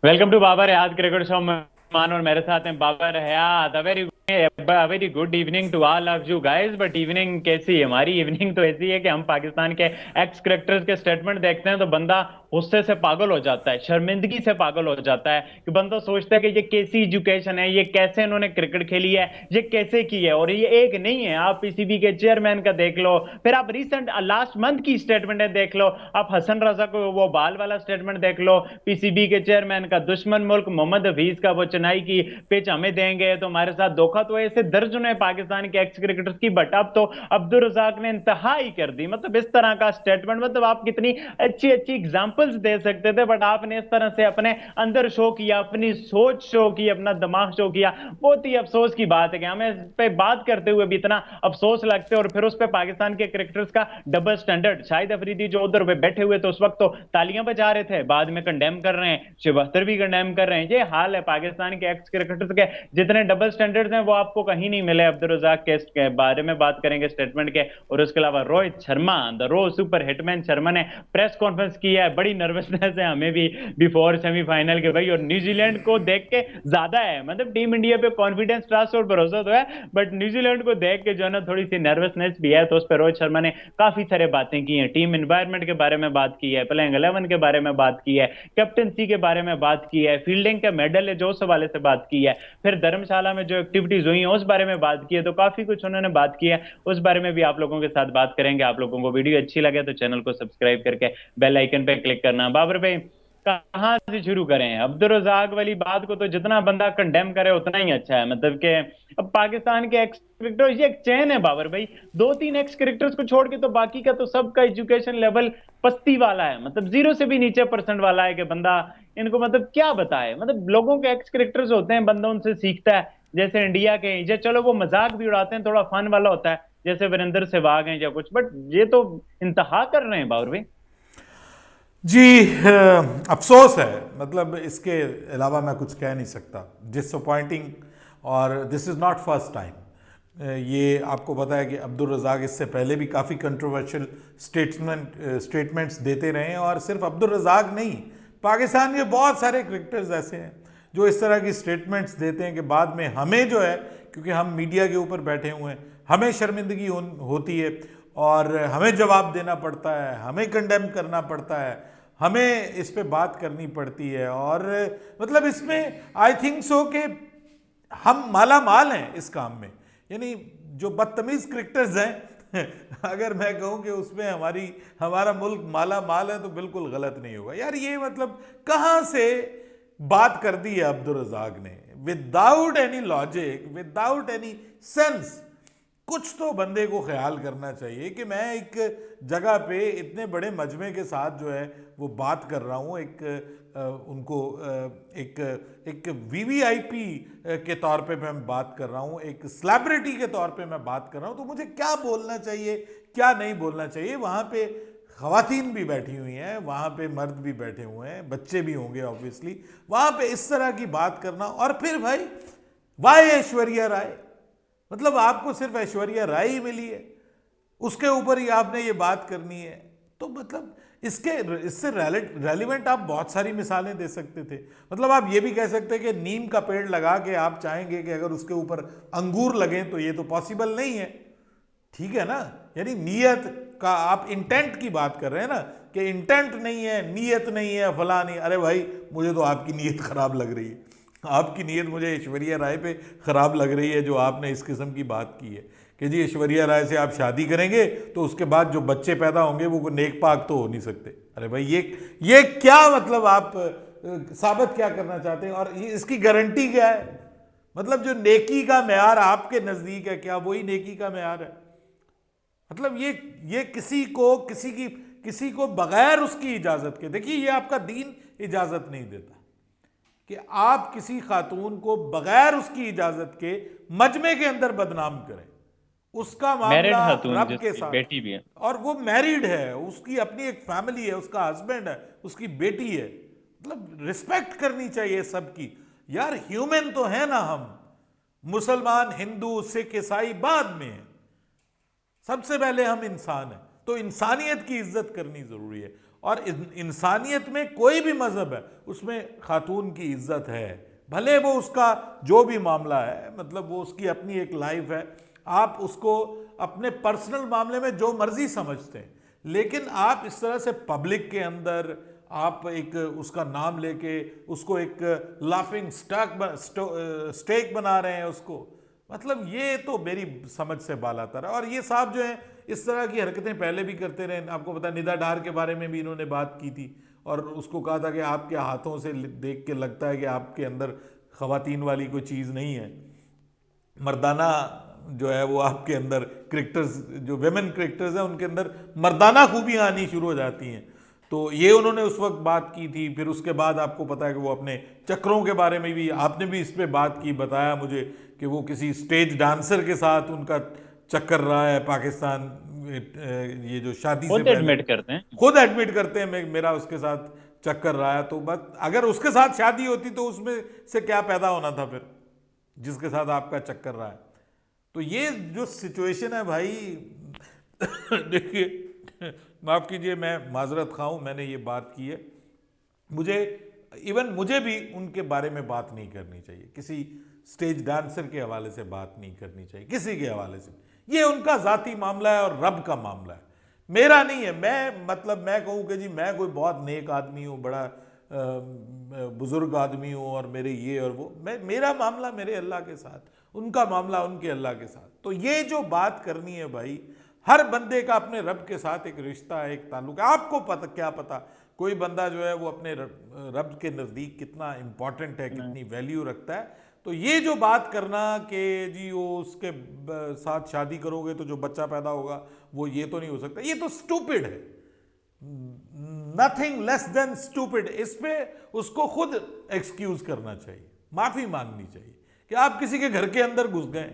Welcome to Babar Hayat cricket show मान और मेरे साथ हैं Babar Hayat. Very good evening to all of you guys. But evening कैसी है? हमारी इवनिंग तो ऐसी है कि हम पाकिस्तान के एक्स क्रिकेटर्स के स्टेटमेंट देखते हैं तो बंदा गुस्से से पागल हो जाता है, शर्मिंदगी से पागल हो जाता है कि बंदा सोचता है कि ये कैसी एजुकेशन है, ये कैसे इन्होंने क्रिकेट खेली है, ये कैसे की है। और ये एक नहीं है, आप पीसीबी के चेयरमैन का देख लो, फिर आप रिसेंट लास्ट मंथ की स्टेटमेंट देख लो, आप हसन रजा को वो बाल वाला स्टेटमेंट देख लो पीसीबी के चेयरमैन का, दुश्मन मुल्क मोहम्मद हफीज का, वो चेन्नई की पिच हमें देंगे तो हमारे साथ धोखा। तो ऐसे दर्जनों है पाकिस्तान के एक्स क्रिकेटर्स की, बट अब तो अब्दुल रजाक ने इंतहा ही कर दी। मतलब इस तरह का स्टेटमेंट, मतलब आप कितनी अच्छी अच्छी एग्जांपल्स दे सकते थे, बट आपने इस तरह से अपने अंदर शो किया, अपनी सोच शो की, अपना दिमाग शो किया। बहुत ही अफसोस की बात है कि हमें इस पे बात करते हुए भी इतना अफसोस लगता है, और फिर उस पे पाकिस्तान के क्रिकेटर्स का डबल स्टैंडर्ड। शाहिद अफरीदी जो उधर पे बैठे हुए थे उस वक्त तो तालियां बजा रहे थे, बाद में कंडेम कर रहे हैं, शिव अख्तर भी कंडेम कर रहे हैं। ये हाल है पाकिस्तान के एक्स क्रिकेटर्स के। जितने डबल स्टैंडर्ड्स हैं वो आपको कहीं नहीं मिले। अब्दुल रजाक के बारे में बात करेंगे स्टेटमेंट के, और उसके अलावा Rohit Sharma, the Ro super hitman Sharma ने प्रेस कॉन्फ्रेंस की है। बड़ी नर्वसनेस है हमें भी बिफोर सेमीफाइनल के भाई, और न्यूजीलैंड को देख के ज्यादा है। मतलब टीम इंडिया पे कॉन्फिडेंस, ट्रस्ट और भरोसा तो है, बट न्यूजीलैंड को देख के जो है ना थोड़ी सी नर्वसनेस भी है। तो उस पर रोहित शर्मा ने काफी सारे बातें की हैं, टीम एनवायरनमेंट के बारे में बात की है, प्लेइंग 11 के बारे में बात की है, कैप्टनसी के बारे में बात की है, फील्डिंग का मेडल है जो उस हवाले से बात की है, फिर धर्मशाला में जो एक्टिविटीज हुई हैं उस बारे में बात की है। तो काफी कुछ उन्होंने बात की है, उस बारे में भी आप लोगों के साथ बात करेंगे। आप लोगों को वीडियो अच्छी लगे तो चैनल को सब्सक्राइब करके बेल आइकन पे क्लिक करना। बाबर भाई, कहाँ से शुरू करें? अब्दुल रजाक वाली बात को तो जितना बंदा कंडेम करे उतना ही अच्छा है। मतलब कि अब पाकिस्तान के एक्स क्रिकेटर, ये एक चैन है बाबर भाई, दो तीन एक्स क्रिकेटर्स को छोड़ के तो बाकी का तो सबका एजुकेशन लेवल पस्ती वाला है, मतलब जीरो से भी नीचे परसेंट वाला है कि बंदा इनको मतलब क्या बताए। मतलब लोगों के एक्स क्रिकेटर्स होते हैं, बंदा उनसे सीखता है। जैसे इंडिया के जो, चलो वो मजाक भी उड़ाते हैं, थोड़ा फन वाला होता है, जैसे वीरेंद्र सहवाग हैं या कुछ, बट ये तो इंतहा कर रहे हैं बाबर भाई। जी। अफसोस है, मतलब इसके अलावा मैं कुछ कह नहीं सकता। डिसअपॉइंटिंग। और this is not first time. ये आपको पता है कि अब्दुल रज़ाक इससे पहले भी काफ़ी कंट्रोवर्शियल स्टेटमेंट्स देते रहे हैं, और सिर्फ अब्दुल रज़ाक नहीं, पाकिस्तान के बहुत सारे क्रिकेटर्स ऐसे हैं जो इस तरह की स्टेटमेंट्स देते हैं कि बाद में हमें जो है, क्योंकि हम मीडिया के ऊपर बैठे हुए हैं, हमें शर्मिंदगी होती है और हमें जवाब देना पड़ता है, हमें कंडेम करना पड़ता है, हमें इस पे बात करनी पड़ती है। और मतलब इसमें आई थिंक सो कि हम माला माल हैं इस काम में। यानी जो बदतमीज क्रिकेटर्स हैं अगर मैं कहूं कि उसमें हमारा मुल्क माला माल है तो बिल्कुल गलत नहीं होगा यार। ये मतलब कहां से बात कर दी है अब्दुल रज़ाक ने, without any logic, without any sense. कुछ तो बंदे को ख्याल करना चाहिए कि मैं एक जगह पे इतने बड़े मजमे के साथ जो है वो बात कर रहा हूँ, उनको एक एक वीवीआईपी के तौर पे मैं बात कर रहा हूँ, एक सेलिब्रिटी के तौर पे मैं बात कर रहा हूँ, तो मुझे क्या बोलना चाहिए, क्या नहीं बोलना चाहिए। वहाँ पे खवातीन भी बैठी हुई हैं, वहाँ पे मर्द भी बैठे हुए हैं, बच्चे भी होंगे ऑब्वियसली। वहाँ पे इस तरह की बात करना, और फिर भाई वाई ऐश्वर्या राय, मतलब आपको सिर्फ ऐश्वर्या राय ही मिली है, उसके ऊपर ही आपने ये बात करनी है। तो मतलब इससे रेलिवेंट आप बहुत सारी मिसालें दे सकते थे। मतलब आप ये भी कह सकते कि नीम का पेड़ लगा के आप चाहेंगे कि अगर उसके ऊपर अंगूर लगें, तो ये तो पॉसिबल नहीं है, ठीक है ना। यानी नीयत का आप इंटेंट की बात कर रहे हैं ना, कि इंटेंट नहीं है, नीयत नहीं है, फला नहीं। अरे भाई, मुझे तो आपकी नीयत खराब लग रही है। आपकी नीयत मुझे ऐश्वर्या राय पे खराब लग रही है, जो आपने इस किस्म की बात की है कि जी ऐश्वर्या राय से आप शादी करेंगे तो उसके बाद जो बच्चे पैदा होंगे वो नेक पाक तो हो नहीं सकते। अरे भाई, ये क्या मतलब, आप साबित क्या करना चाहते हैं, और ये इसकी गारंटी क्या है? मतलब जो नेकी का मेयार आपके नजदीक है, क्या वही नेकी का मेयार है? मतलब ये किसी को बगैर उसकी इजाजत के, देखिए ये आपका दीन इजाजत नहीं देता कि आप किसी खातून को बगैर उसकी इजाजत के मजमे के अंदर बदनाम करें। उसका मैरिड मामला खातून रब के जिसकी साथ, बेटी भी है। और वो मैरिड है, उसकी अपनी एक फैमिली है, उसका हस्बैंड है, उसकी बेटी है। मतलब रिस्पेक्ट करनी चाहिए सबकी यार। ह्यूमन तो है ना हम, मुसलमान, हिंदू, सिख, ईसाई बाद में है, सबसे पहले हम इंसान हैं। तो इंसानियत की इज्जत करनी ज़रूरी है, और इंसानियत में कोई भी मज़हब है उसमें खातून की इज्जत है, भले वो उसका जो भी मामला है, मतलब वो उसकी अपनी एक लाइफ है, आप उसको अपने पर्सनल मामले में जो मर्जी समझते हैं, लेकिन आप इस तरह से पब्लिक के अंदर आप एक उसका नाम लेके उसको एक लाफिंग स्टेक बना रहे हैं उसको, मतलब ये तो मेरी समझ से बालातर है। और ये साहब जो है इस तरह की हरकतें पहले भी करते रहे, आपको पता है निदा डार के बारे में भी इन्होंने बात की थी और उसको कहा था कि आपके हाथों से देख के लगता है कि आपके अंदर खवातीन वाली कोई चीज़ नहीं है, मर्दाना जो है वो आपके अंदर क्रिकेटर्स, जो वेमेन क्रिकेटर्स हैं उनके अंदर मर्दाना खूबियाँ आनी शुरू हो जाती हैं। तो ये उन्होंने उस वक्त बात की थी। फिर उसके बाद आपको पता है कि वो अपने चक्रों के बारे में भी आपने भी इस पर बात की, बताया मुझे कि वो किसी स्टेज डांसर के साथ उनका चक्कर रहा है पाकिस्तान, ये जो शादी से खुद पहले एडमिट करते हैं। खुद एडमिट करते हैं मेरा उसके साथ चक्कर रहा है। तो बस अगर उसके साथ शादी होती तो उसमें से क्या पैदा होना था फिर, जिसके साथ आपका चक्कर रहा है। तो ये जो सिचुएशन है भाई देखिए, माफ़ कीजिए मैं माजरत खा हूं, मैंने ये बात की है, मुझे भी उनके बारे में बात नहीं करनी चाहिए, किसी स्टेज डांसर के हवाले से बात नहीं करनी चाहिए, किसी के हवाले से। ये उनका ज़ाती मामला है और रब का मामला है, मेरा नहीं है। मैं कहूँ कि जी मैं कोई बहुत नेक आदमी हूँ, बड़ा बुजुर्ग आदमी हूँ और मेरे ये और वो, मेरा मामला मेरे अल्लाह के साथ, उनका मामला उनके अल्लाह के साथ। तो ये जो बात करनी है भाई, हर बंदे का अपने रब के साथ एक रिश्ता है, एक ताल्लुक है। आपको पता, क्या पता कोई बंदा जो है वो अपने रब के नज़दीक कितना इंपॉर्टेंट है, कितनी वैल्यू रखता है। तो ये जो बात करना कि जी वो उसके साथ शादी करोगे तो जो बच्चा पैदा होगा वो ये तो नहीं हो सकता, ये तो स्टूपिड है, नथिंग लेस देन स्टूपिड। इस पे उसको खुद एक्सक्यूज करना चाहिए, माफी मांगनी चाहिए कि आप किसी के घर के अंदर घुस गए,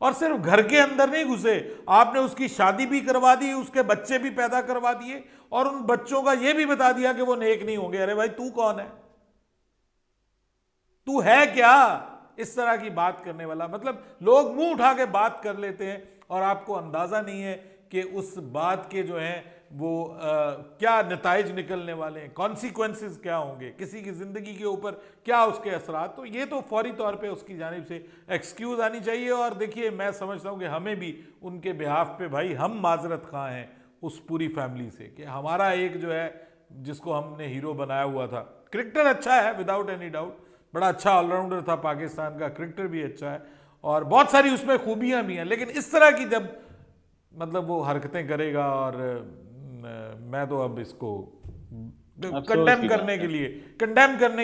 और सिर्फ घर के अंदर नहीं घुसे, आपने उसकी शादी भी करवा दी, उसके बच्चे भी पैदा करवा दिए और उन बच्चों का यह भी बता दिया कि वो नेक नहीं होंगे। अरे भाई तू कौन है, तू है क्या इस तरह की बात करने वाला? मतलब लोग मुंह उठा के बात कर लेते हैं और आपको अंदाजा नहीं है कि उस बात के जो है वो क्या नताइज निकलने वाले हैं, कॉन्सिक्वेंसेस क्या होंगे, किसी की जिंदगी के ऊपर क्या उसके असरात। तो ये तो फौरी तौर पे उसकी जानिब से एक्सक्यूज आनी चाहिए। और देखिए मैं समझता हूँ कि हमें भी उनके बिहाफ पे भाई, हम माजरत खां हैं उस पूरी फैमिली से कि हमारा एक जो है जिसको हमने हीरो बनाया हुआ था, क्रिकेटर अच्छा है विदाउट एनी डाउट, बड़ा अच्छा ऑलराउंडर था पाकिस्तान का, क्रिकेटर भी अच्छा है और बहुत सारी उसमें खूबियां भी हैं, लेकिन इस तरह की जब मतलब वो हरकतें करेगा, और मैं तो अब इसको कंडेम करने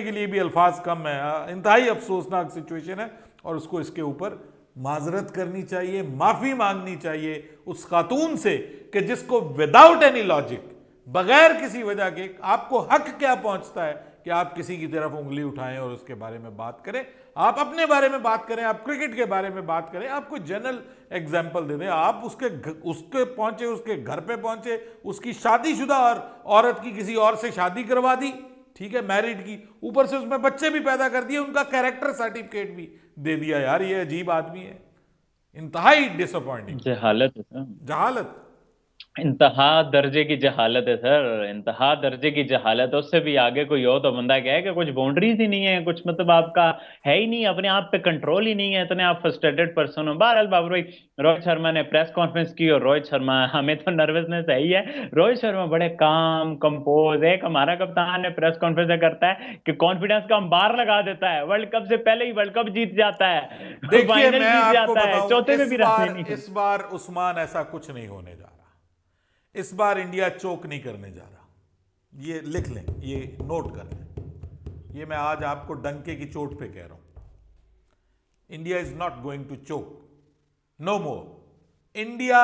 के लिए भी अल्फाज कम है। इंतहाई अफसोसनाक सिचुएशन है और उसको इसके ऊपर माजरत करनी चाहिए, माफी मांगनी चाहिए उस खातून से कि जिसको विदाउट एनी लॉजिक, बगैर किसी वजह के, आपको हक क्या पहुंचता है कि आप किसी की तरफ उंगली उठाएं और उसके बारे में बात करें। आप अपने बारे में बात करें, आप क्रिकेट के बारे में बात करें, आप कोई जनरल एग्जाम्पल दे दें। आप उसके पहुंचे, उसके घर पे पहुंचे, उसकी शादीशुदा और औरत की किसी और से शादी करवा दी, ठीक है, मैरिड की, ऊपर से उसमें बच्चे भी पैदा कर दिए, उनका कैरेक्टर सर्टिफिकेट भी दे दिया। यार ये अजीब आदमी है, इंतहाई डिसअपॉइंटिंग जहालत है सर, जहालत। इंतहा दर्जे की जहालत है सर, इंतहा दर्जे की जहालत है। उससे भी आगे कोई हो तो बंदा क्या है कि कुछ बाउंड्रीज ही नहीं है, कुछ मतलब आपका है ही नहीं, अपने आप पे कंट्रोल ही नहीं है, इतने आप फ्रस्ट्रेटेड पर्सन हो। बहरहाल बाबू भाई, रोहित शर्मा ने प्रेस कॉन्फ्रेंस की और रोहित शर्मा, हमें तो नर्वसनेस है ही है, रोहित शर्मा बड़े काम कंपोज, एक हमारा कप्तान है प्रेस कॉन्फ्रेंस करता है कि कॉन्फिडेंस का अंबार लगा देता है, वर्ल्ड कप से पहले ही वर्ल्ड कप जीत जाता है, देखिए फाइनल मैं जीत आपको जाता है, बताऊं, चौथे में भी रहने नहीं। इस बार उस्मान ऐसा कुछ नहीं होने जा रहा। इस बार इंडिया चोक नहीं करने जा रहा, ये लिख लें, ये नोट कर लें, ये मैं आज आपको डंके की चोट पे कह रहा हूं। India is not going to choke, no more. India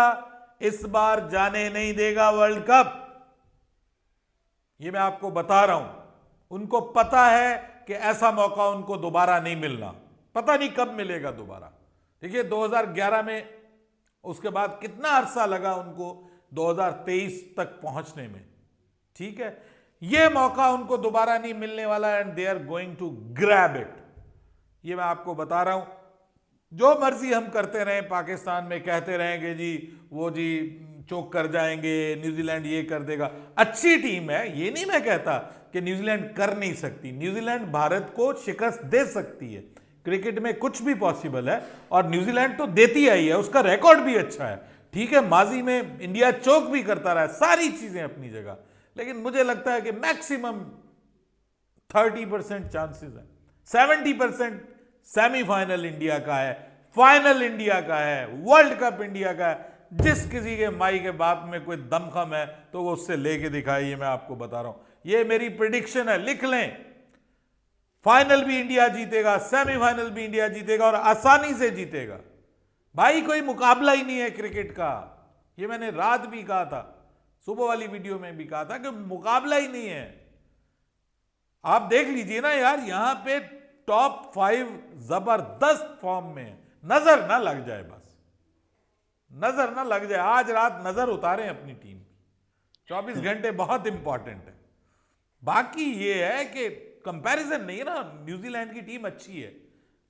इस बार जाने नहीं देगा वर्ल्ड कप, ये मैं आपको बता रहा हूं। उनको पता है कि ऐसा मौका उनको दोबारा नहीं मिलना, पता नहीं कब मिलेगा दोबारा। देखिए 2011 में, उसके बाद कितना अरसा लगा उनको 2023 तक पहुंचने में, ठीक है। यह मौका उनको दोबारा नहीं मिलने वाला, and they are going to grab it, ये मैं आपको बता रहा हूं। जो मर्जी हम करते रहें पाकिस्तान में, कहते रहें कि जी वो जी चोक कर जाएंगे, न्यूजीलैंड ये कर देगा। अच्छी टीम है, ये नहीं मैं कहता कि न्यूजीलैंड कर नहीं सकती। न्यूजीलैंड भारत को शिकस्त दे सकती है, क्रिकेट में कुछ भी पॉसिबल है, और न्यूजीलैंड तो देती आई है, उसका रिकॉर्ड भी अच्छा है। ठीक है, माजी में इंडिया चोक भी करता रहा है, सारी चीजें अपनी जगह, लेकिन मुझे लगता है कि मैक्सिमम 30% चांसेस है, 70% सेमीफाइनल इंडिया का है, फाइनल इंडिया का है, वर्ल्ड कप इंडिया का है। जिस किसी के माई के बाप में कोई दमखम है तो वो उससे लेके दिखाइए, मैं आपको बता रहा हूं, ये मेरी प्रिडिक्शन है, लिख लें। फाइनल भी इंडिया जीतेगा, सेमीफाइनल भी इंडिया जीतेगा, और आसानी से जीतेगा। भाई कोई मुकाबला ही नहीं है क्रिकेट का, ये मैंने रात भी कहा था, सुबह वाली वीडियो में भी कहा था कि मुकाबला ही नहीं है। आप देख लीजिए ना यार, यहां पे टॉप 5 जबरदस्त फॉर्म में है, नजर ना लग जाए, बस नजर ना लग जाए। आज रात नजर उतारें अपनी टीम की, 24 घंटे बहुत इंपॉर्टेंट है। बाकी ये है कि कंपैरिजन नहीं है ना, न्यूजीलैंड की टीम अच्छी है,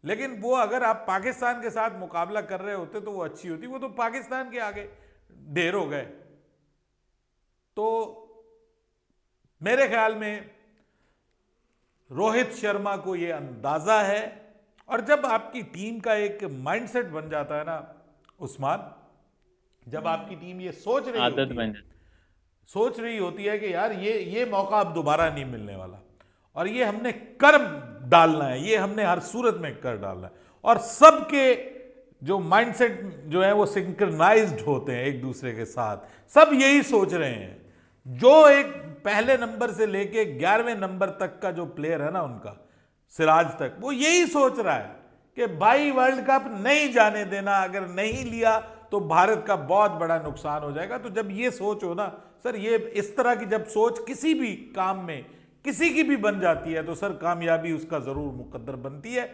लेकिन वो अगर आप पाकिस्तान के साथ मुकाबला कर रहे होते तो वो अच्छी होती, वो तो पाकिस्तान के आगे ढेर हो गए। तो मेरे ख्याल में रोहित शर्मा को ये अंदाजा है, और जब आपकी टीम का एक माइंडसेट बन जाता है ना उस्मान, जब आपकी टीम ये आदत बन जाती। सोच रही होती है कि यार ये मौका अब दोबारा नहीं मिलने वाला, और ये हमने कर डालना है, ये हमने हर सूरत में कर डालना है, और सबके जो माइंडसेट जो है वो सिंक्रनाइज्ड होते हैं एक दूसरे के साथ, सब यही सोच रहे हैं। जो एक पहले नंबर से लेके 11वें नंबर तक का जो प्लेयर है ना उनका, सिराज तक, वो यही सोच रहा है कि भाई वर्ल्ड कप नहीं जाने देना, अगर नहीं लिया तो भारत का बहुत बड़ा नुकसान हो जाएगा। तो जब ये सोच हो ना सर, ये इस तरह की जब सोच किसी भी काम में किसी की भी बन जाती है, तो सर कामयाबी उसका जरूर मुकद्दर बनती है।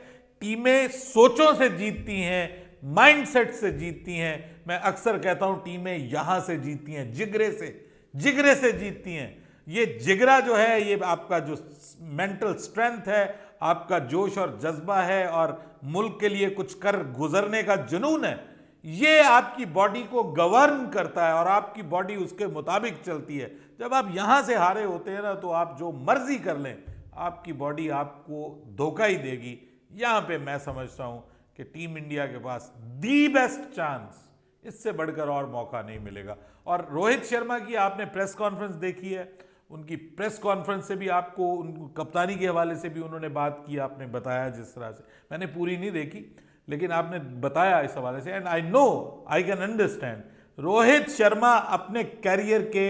टीमें सोचों से जीतती हैं, माइंडसेट से जीतती हैं। मैं अक्सर कहता हूं टीमें यहां से जीतती हैं, जिगरे से जीतती हैं। ये जिगरा जो है, ये आपका जो मेंटल स्ट्रेंथ है, आपका जोश और जज्बा है, और मुल्क के लिए कुछ कर गुजरने का जुनून है, ये आपकी बॉडी को गवर्न करता है और आपकी बॉडी उसके मुताबिक चलती है। जब आप यहां से हारे होते हैं ना, तो आप जो मर्जी कर लें, आपकी बॉडी आपको धोखा ही देगी। यहां पे मैं समझता हूं कि टीम इंडिया के पास दी बेस्ट चांस, इससे बढ़कर और मौका नहीं मिलेगा। और रोहित शर्मा की आपने प्रेस कॉन्फ्रेंस देखी है, उनकी प्रेस कॉन्फ्रेंस से भी आपको कप्तानी के हवाले से भी उन्होंने बात की, आपने बताया जिस तरह से, मैंने पूरी नहीं देखी लेकिन आपने बताया इस हवाले से, and I know, I can understand. Rohit Sharma अपने कैरियर के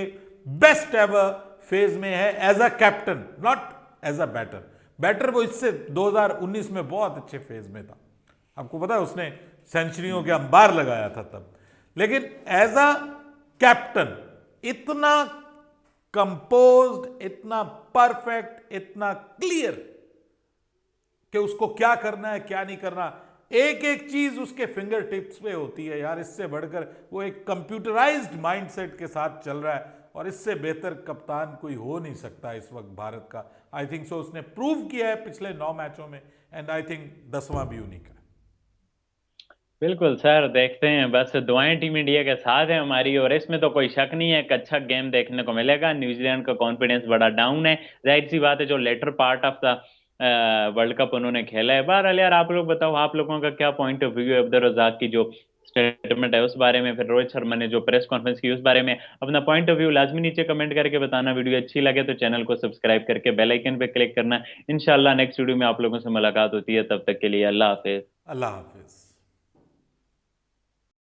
बेस्ट एवर फेज में है as a captain, not as a batter वो इससे 2019 में बहुत अच्छे फेज में था, आपको पता है, उसने सेंचुरियों के अंबार लगाया था तब। लेकिन एज अ कैप्टन इतना कंपोज्ड, इतना परफेक्ट, इतना क्लियर कि उसको क्या करना है क्या नहीं करना, एक एक चीज उसके फिंगर टिप्स पे होती है यार। इससे बढ़कर वो एक कंप्यूटराइज्ड माइंडसेट के साथ चल रहा है, और इससे बेहतर कप्तान कोई हो नहीं सकता इस वक्त भारत का। आई थिंक सो, उसने प्रूव किया है पिछले 9 मैचों में, एंड आई थिंक 10वां भी उन्हीं का है। बिल्कुल सर, देखते हैं, बस दुआएं टीम इंडिया के साथ है हमारी, और इसमें तो कोई शक नहीं है, एक अच्छा गेम देखने को मिलेगा। न्यूजीलैंड का कॉन्फिडेंस बड़ा डाउन है, जाहिर सी बात है, जो later part of the world cup उन्होंने खेला है। बहरहाल यार, आप लोग बताओ, आप लोगों का क्या पॉइंट ऑफ व्यू है अब्दुल रज़ाक की जो स्टेटमेंट है उस बारे में, फिर रोहित शर्मा ने जो प्रेस कॉन्फ्रेंस की उस बारे में अपना पॉइंट ऑफ व्यू लाजमी नीचे कमेंट करके बताना। वीडियो अच्छी लगे तो चैनल को सब्सक्राइब करके बेल आइकन पे क्लिक करना। इंशाल्लाह नेक्स्ट वीडियो में आप लोगों से मुलाकात होती है, तब तक के लिए अल्लाह हाफिज। अल्लाह हाफिज।